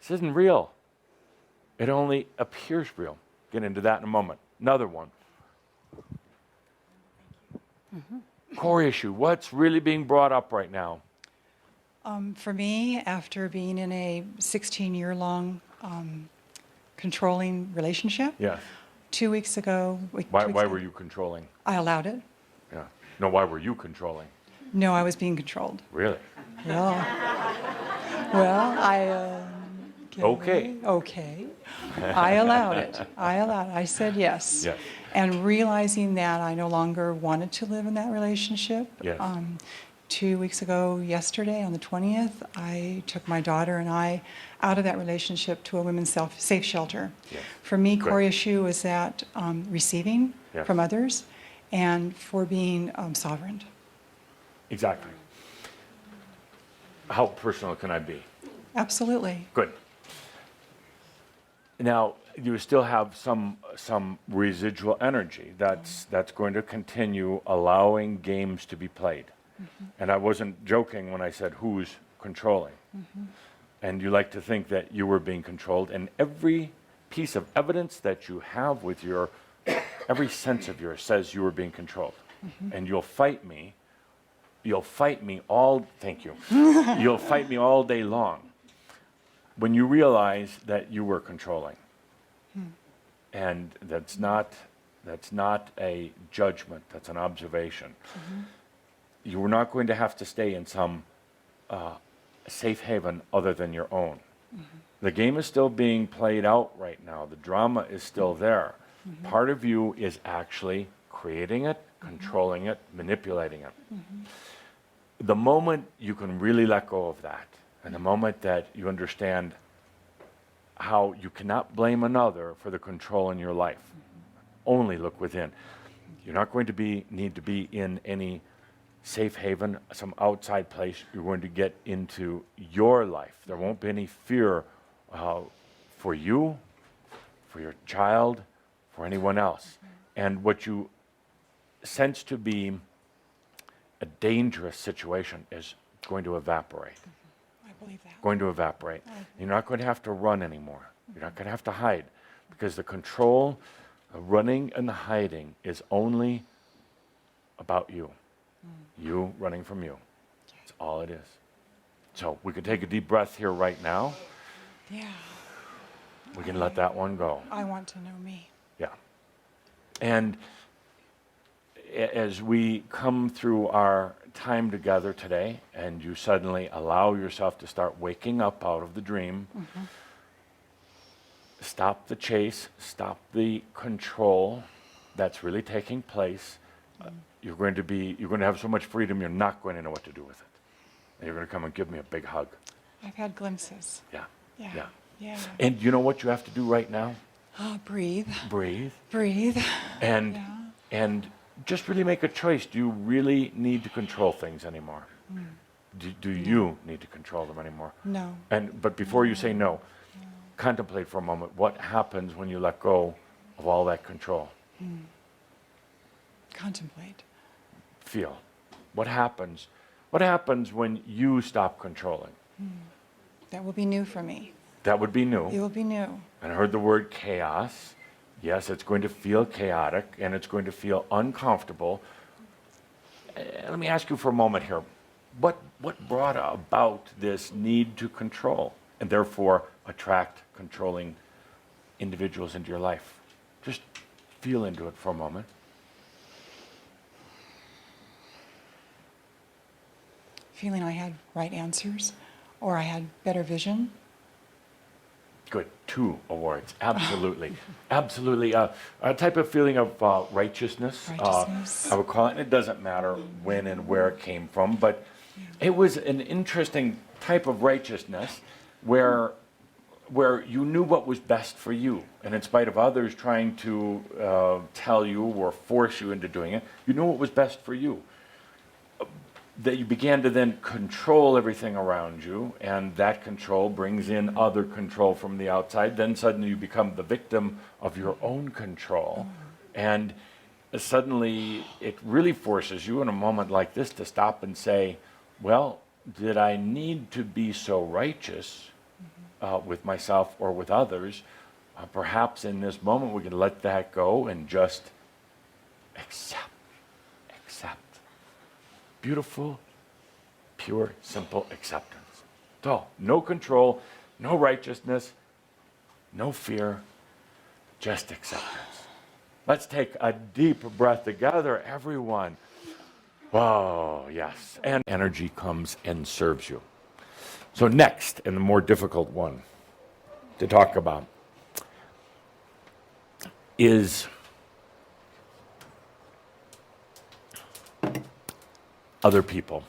This isn't real. It only appears real. Get into that in a moment. Another one. Core issue. What's really being brought up right now? For me, after being in a 16-year-long controlling relationship, Yes. 2 weeks ago... Why were you controlling? I allowed it. Yeah. No, why were you controlling? No, I was being controlled. Really? Well, Okay. Okay. I allowed it. I said yes. Yes. And realizing that I no longer wanted to live in that relationship, Yes. 2 weeks ago, yesterday, on the 20th, I took my daughter and I out of that relationship to a women's safe shelter. Yes. For me, Good. core issue is that receiving Yes. from others and for being sovereign. Exactly. How personal can I be? Absolutely. Good. Now, you still have some residual energy that's going to continue allowing games to be played. And I wasn't joking when I said who's controlling. And you like to think that you were being controlled, and every piece of evidence that you have with every sense of yours says you were being controlled. And you'll fight me all, thank you, you'll fight me all day long when you realize that you were controlling. And that's not a judgment, that's an observation. You were not going to have to stay in some safe haven other than your own. The game is still being played out right now. The drama is still there. Part of you is actually creating it, controlling it, manipulating it. The moment you can really let go of that, and the moment that you understand how you cannot blame another for the control in your life, only look within. You're not going to need to be in any safe haven, some outside place. You're going to get into your life. There won't be any fear for you, for your child, for anyone else. And what you sense to be a dangerous situation is going to evaporate. I believe that. Going to evaporate. You're not going to have to run anymore. You're not going to have to hide, because the control, the running and the hiding is only about you. You running from you. That's all it is. So we can take a deep breath here right now. Yeah. We can let that one go. I want to know me. Yeah. And as we come through our time together today, and you suddenly allow yourself to start waking up out of the dream, stop the chase, stop the control that's really taking place. You're going to have so much freedom, you're not going to know what to do with it. And you're going to come and give me a big hug. I've had glimpses. Yeah. Yeah. Yeah. Yeah. And you know what you have to do right now? Breathe. Breathe. Breathe. And Yeah. and just really make a choice. Do you really need to control things anymore? Do you need to control them anymore? No. But before you say no, contemplate for a moment what happens when you let go of all that control. Contemplate. Feel. What happens? What happens when you stop controlling? That will be new for me. That would be new. It will be new. And I heard the word chaos. Yes, it's going to feel chaotic and it's going to feel uncomfortable. Let me ask you for a moment here. What brought about this need to control and therefore attract controlling individuals into your life? Just feel into it for a moment. Feeling I had right answers or I had better vision. Good. 2 awards. Absolutely. Absolutely. A type of feeling of righteousness. Righteousness. I would call it. And it doesn't matter when and where it came from, but it was an interesting type of righteousness where you knew what was best for you. And in spite of others trying to tell you or force you into doing it, you knew what was best for you. That you began to then control everything around you, and that control brings in other control from the outside. Then suddenly you become the victim of your own control. And suddenly it really forces you in a moment like this to stop and say, well, did I need to be so righteous with myself or with others, perhaps in this moment we can let that go and just accept. Beautiful, pure, simple acceptance. So, no control, no righteousness, no fear, just acceptance. Let's take a deep breath together, everyone. Whoa, yes. And energy comes and serves you. So next, and the more difficult one to talk about, is other people.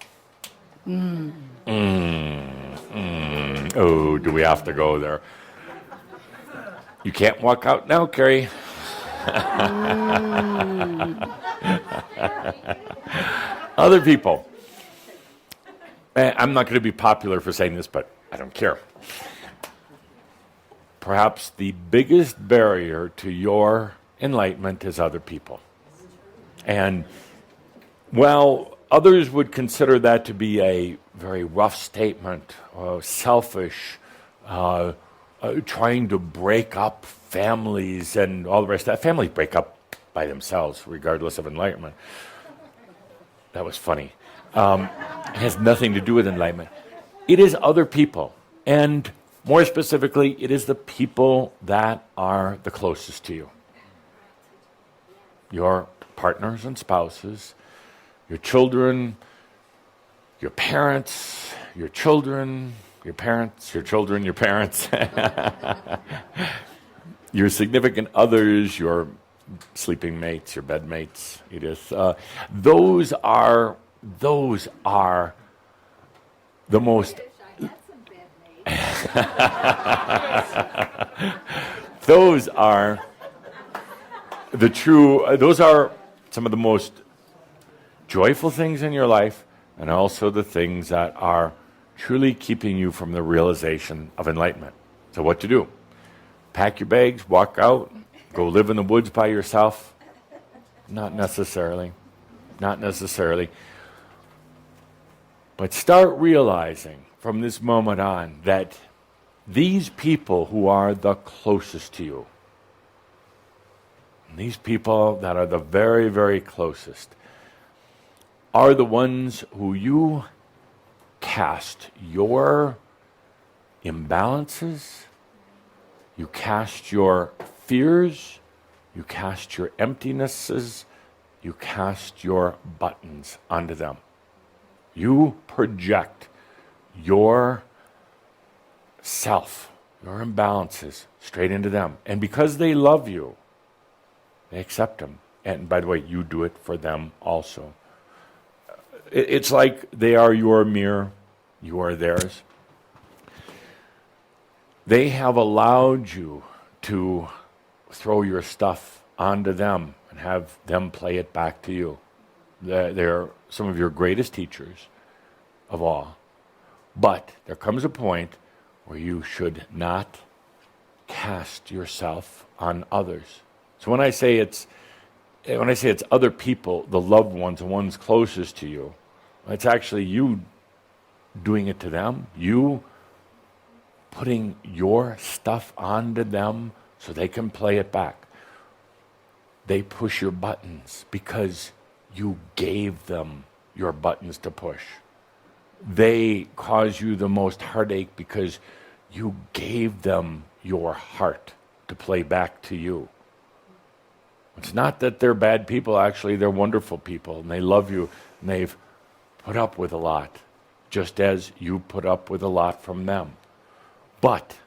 Oh, do we have to go there? You can't walk out now, Carrie. Other people. I'm not going to be popular for saying this, but I don't care. Perhaps the biggest barrier to your enlightenment is other people. And, well, others would consider that to be a very rough statement, selfish, trying to break up families and all the rest of that. Families break up by themselves, regardless of enlightenment. That was funny. It has nothing to do with enlightenment. It is other people. And more specifically, it is the people that are the closest to you. Your partners and spouses, your children, your parents, your children, your parents, your children, your parents, your significant others, your sleeping mates, your bed mates, Edith. Those are the most. Those are the true. Those are some of the most joyful things in your life, and also the things that are truly keeping you from the realization of enlightenment. So, what to do? Pack your bags, walk out, go live in the woods by yourself? Not necessarily. Not necessarily. But start realizing from this moment on that these people who are the closest to you, these people that are the very, very closest, are the ones who you cast your imbalances, you cast your fears, you cast your emptinesses, you cast your buttons onto them. You project your self, your imbalances, straight into them. And because they love you, they accept them. And by the way, you do it for them also. It's like they are your mirror, you are theirs. They have allowed you to throw your stuff onto them and have them play it back to you. They're some of your greatest teachers of all. But there comes a point where you should not cast yourself on others. So when I say it's other people, the loved ones, the ones closest to you, it's actually you doing it to them, you putting your stuff onto them so they can play it back. They push your buttons because you gave them your buttons to push. They cause you the most heartache because you gave them your heart to play back to you. It's not that they're bad people, actually, they're wonderful people, and they love you, and they've put up with a lot, just as you put up with a lot from them. But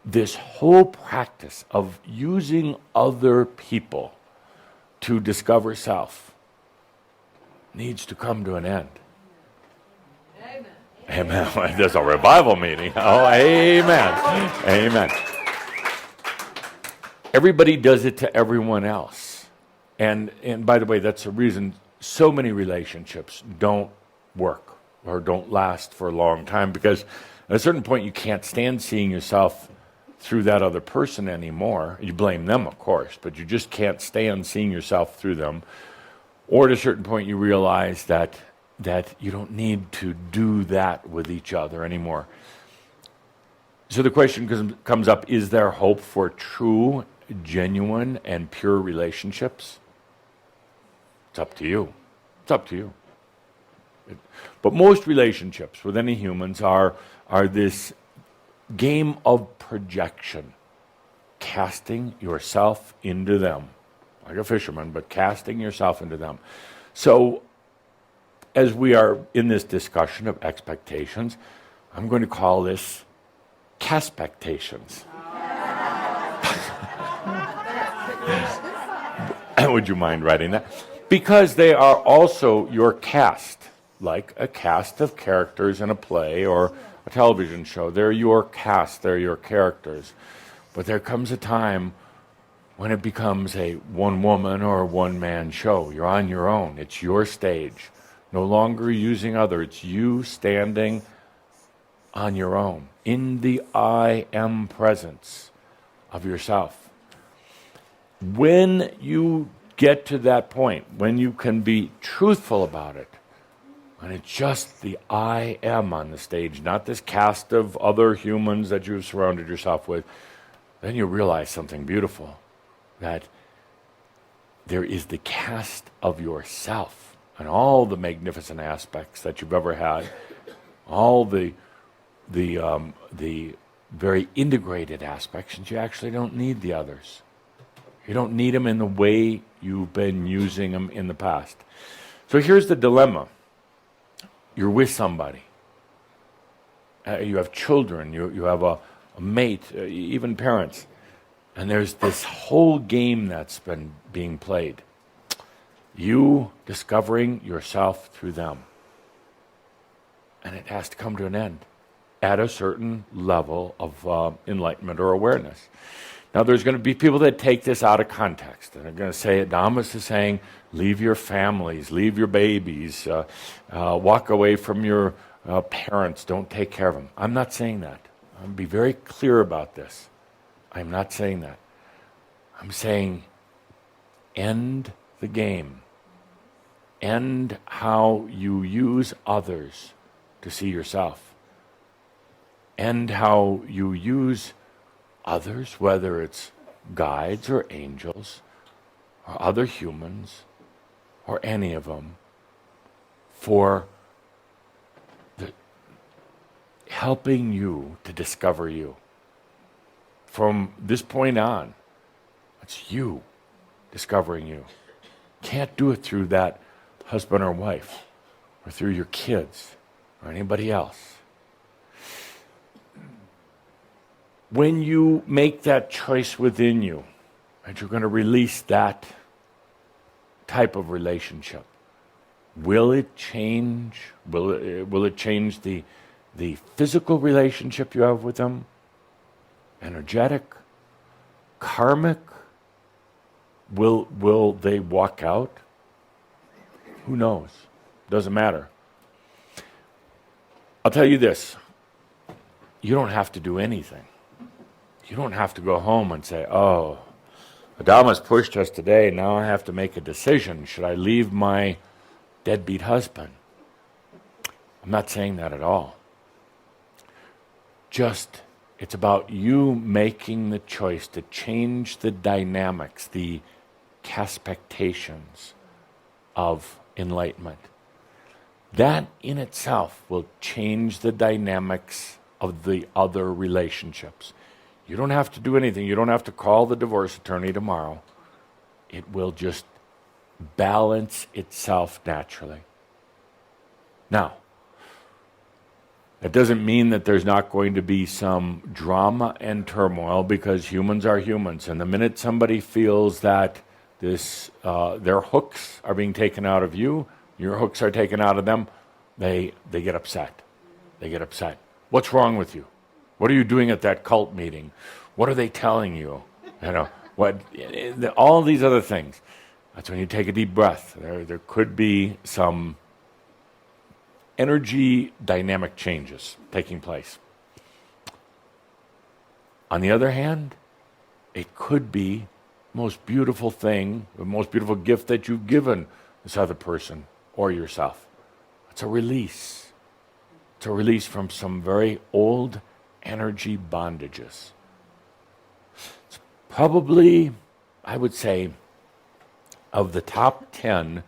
this whole practice of using other people to discover self needs to come to an end. Amen. Amen. There's a revival meeting. Oh, amen. Amen. Everybody does it to everyone else. And by the way, that's the reason so many relationships don't work or don't last for a long time, because at a certain point you can't stand seeing yourself through that other person anymore. You blame them, of course, but you just can't stand seeing yourself through them. Or at a certain point you realize that you don't need to do that with each other anymore. So the question comes up, is there hope for true, genuine, and pure relationships? It's up to you. It's up to you. But most relationships with any humans are this game of projection, casting yourself into them, like a fisherman, but casting yourself into them. So as we are in this discussion of expectations, I'm going to call this CASTPECTATIONs. Would you mind writing that? Because they are also your cast, like a cast of characters in a play or a television show. They're your cast, they're your characters. But there comes a time when it becomes a one-woman or a one-man show. You're on your own. It's your stage. No longer using other. It's you standing on your own, in the I am presence of yourself. When you get to that point, when you can be truthful about it, and it's just the I am on the stage, not this cast of other humans that you've surrounded yourself with, then you realize something beautiful, that there is the cast of yourself and all the magnificent aspects that you've ever had, all the very integrated aspects, and you actually don't need the others. You don't need them in the way you've been using them in the past. So here's the dilemma. You're with somebody. You have children. You have a mate, even parents. And there's this whole game that's been being played. You discovering yourself through them. And it has to come to an end at a certain level of enlightenment or awareness. Now, there's going to be people that take this out of context, and they're going to say, Adamus is saying, leave your families, leave your babies, walk away from your parents, don't take care of them. I'm not saying that. I'm going to be very clear about this. I'm not saying that. I'm saying end the game. End how you use others to see yourself. End how you use others, whether it's guides or angels or other humans or any of them, for helping you to discover you. From this point on, it's you discovering you. Can't do it through that husband or wife or through your kids or anybody else. When you make that choice within you, that you're going to release that type of relationship, will it change? Will it change the physical relationship you have with them? Energetic? Karmic? Will they walk out? Who knows? Doesn't matter. I'll tell you this. You don't have to do anything. You don't have to go home and say, oh, Adamus pushed us today, now I have to make a decision. Should I leave my deadbeat husband? I'm not saying that at all. Just, it's about you making the choice to change the dynamics, the CASTPECTATIONs of enlightenment. That in itself will change the dynamics of the other relationships. You don't have to do anything. You don't have to call the divorce attorney tomorrow. It will just balance itself naturally. Now, that doesn't mean that there's not going to be some drama and turmoil, because humans are humans. And the minute somebody feels that their hooks are being taken out of you, your hooks are taken out of them, they get upset. They get upset. What's wrong with you? What are you doing at that cult meeting? What are they telling you? You know, all these other things. That's when you take a deep breath. There could be some energy dynamic changes taking place. On the other hand, it could be the most beautiful thing, the most beautiful gift that you've given this other person or yourself. It's a release. It's a release from some very old energy bondages. It's probably, I would say, of the top 10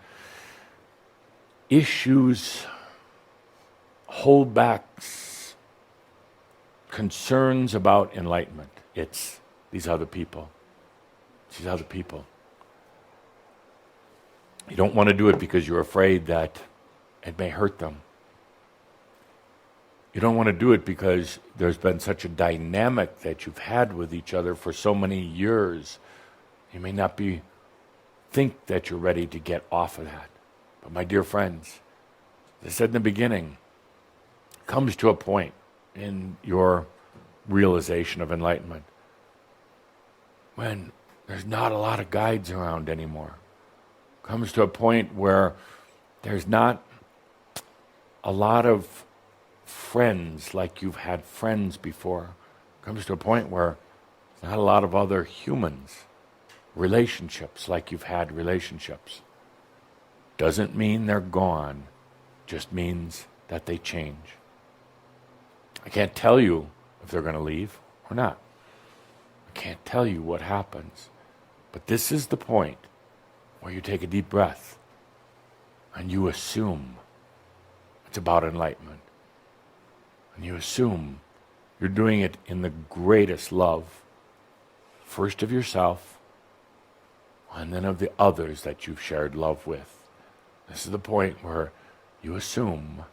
issues, holdbacks, concerns about enlightenment. It's these other people. It's these other people. You don't want to do it because you're afraid that it may hurt them. You don't want to do it because there's been such a dynamic that you've had with each other for so many years. You may not think that you're ready to get off of that. But my dear friends, as I said in the beginning, it comes to a point in your realization of enlightenment when there's not a lot of guides around anymore. It comes to a point where there's not a lot of friends like you've had friends before. It comes to a point where there's not a lot of other humans, relationships like you've had relationships. Doesn't mean they're gone, just means that they change. I can't tell you if they're going to leave or not. I can't tell you what happens. But this is the point where you take a deep breath and you assume it's about enlightenment. And you assume you're doing it in the greatest love, first of yourself, and then of the others that you've shared love with. This is the point where you assume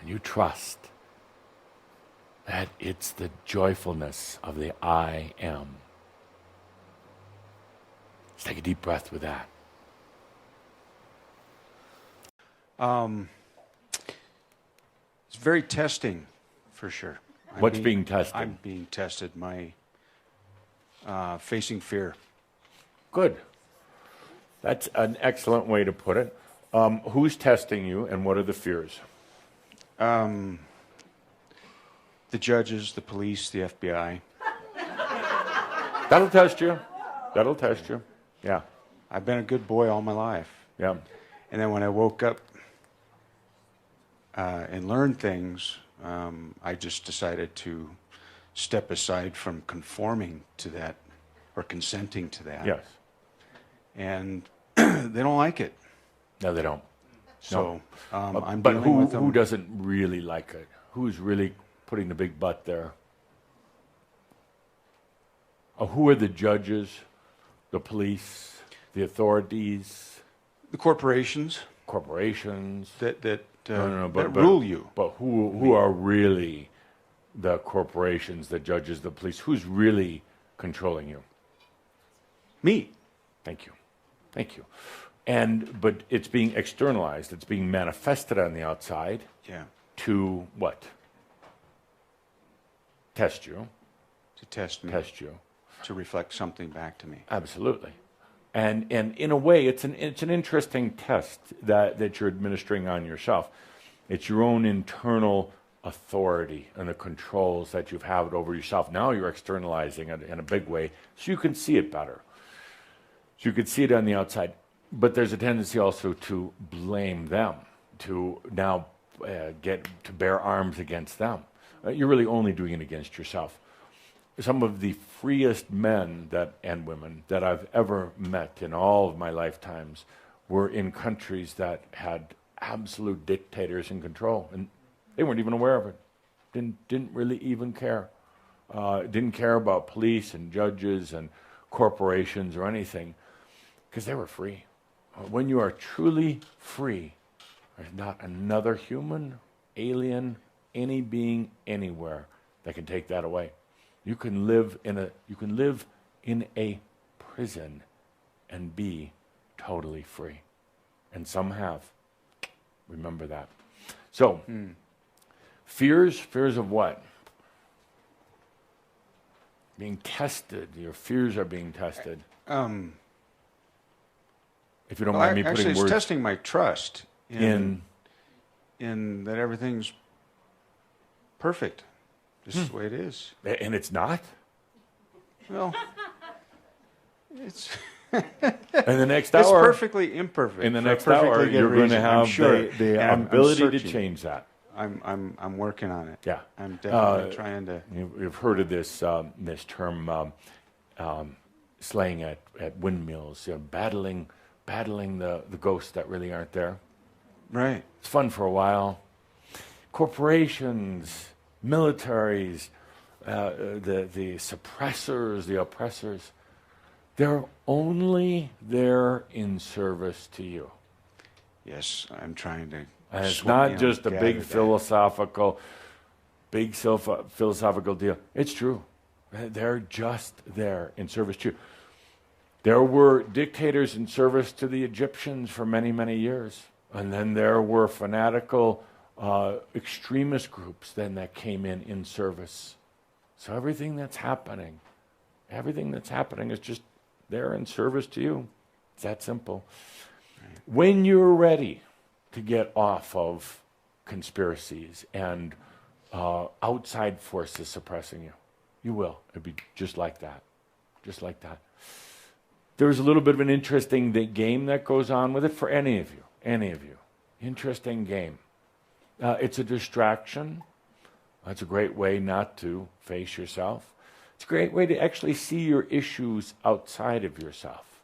and you trust that it's the joyfulness of the I am. Let's take a deep breath with that. It's very testing, for sure. What's being tested? I'm being tested. Facing fear. Good. That's an excellent way to put it. Who's testing you, and what are the fears? The judges, the police, the FBI. That'll test you. That'll test you. Yeah. I've been a good boy all my life. Yeah. And then when I woke up and learned things, I just decided to step aside from conforming to that or consenting to that. Yes. And they don't like it. No, they don't. So I'm but dealing with them. who doesn't really like it? Who's really putting the big butt there? Who are the judges, the police, the authorities? The corporations. Corporations. That But rule you. But who are really the corporations, the judges, the police? Who's really controlling you? Me. Thank you. Thank you. But it's being externalized. It's being manifested on the outside. Yeah. To what? Test you. To test me. Test you. To reflect something back to me. Absolutely. And in a way, it's an interesting test that you're administering on yourself. It's your own internal authority and the controls that you've had over yourself. Now you're externalizing it in a big way so you can see it better. So you can see it on the outside. But there's a tendency also to blame them, to now get to bear arms against them. You're really only doing it against yourself. Some of the freest men and women that I've ever met in all of my lifetimes were in countries that had absolute dictators in control, and they weren't even aware of it. Didn't really even care. Didn't care about police and judges and corporations or anything, because they were free. When you are truly free, there's not another human, alien, any being anywhere that can take that away. You can live in a prison and be totally free. And some have. Remember that. So, fears of what? Being tested. Your fears are being tested. If you don't mind me putting actually, words... it's testing my trust in that everything's perfect. This is the way it is. And it's not? Well, it's... In the next It's hour... perfectly imperfect. In the for a next perfectly hour, good you're going to reason, I'm have sure. the And I'm ability to searching. change that. I'm working on it. Yeah. I'm definitely trying to. You've heard of this this term, slaying at windmills, battling the ghosts that really aren't there. Right. It's fun for a while. Corporations, militaries, the suppressors, the oppressors, they're only there in service to you. Yes, I'm trying to. And it's not just a big philosophical deal. It's true. They're just there in service to you. There were dictators in service to the Egyptians for many, many years. And then there were fanatical extremist groups then that came in service. So everything that's happening is just there in service to you. It's that simple. Right. When you're ready to get off of conspiracies and outside forces suppressing you, you will. It'll be just like that. Just like that. There's a little bit of an interesting game that goes on with it for any of you. Any of you. Interesting game. It's a distraction. That's a great way not to face yourself. It's a great way to actually see your issues outside of yourself.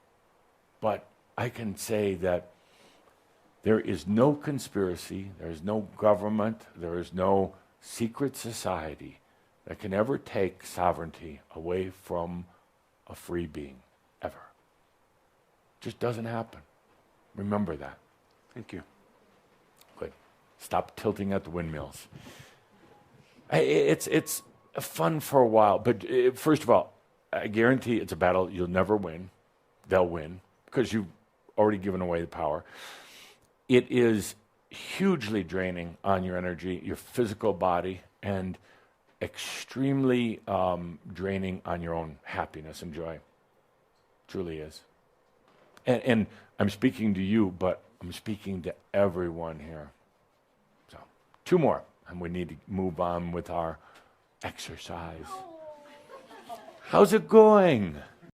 But I can say that there is no conspiracy, there is no government, there is no secret society that can ever take sovereignty away from a free being, ever. Just doesn't happen. Remember that. Thank you. Good. Stop tilting at the windmills. It's fun for a while, but first of all, I guarantee it's a battle you'll never win. They'll win because you've already given away the power. It is hugely draining on your energy, your physical body, and extremely draining on your own happiness and joy. Truly is. And I'm speaking to you, but I'm speaking to everyone here. So, 2 more, and we need to move on with our exercise. How's it going?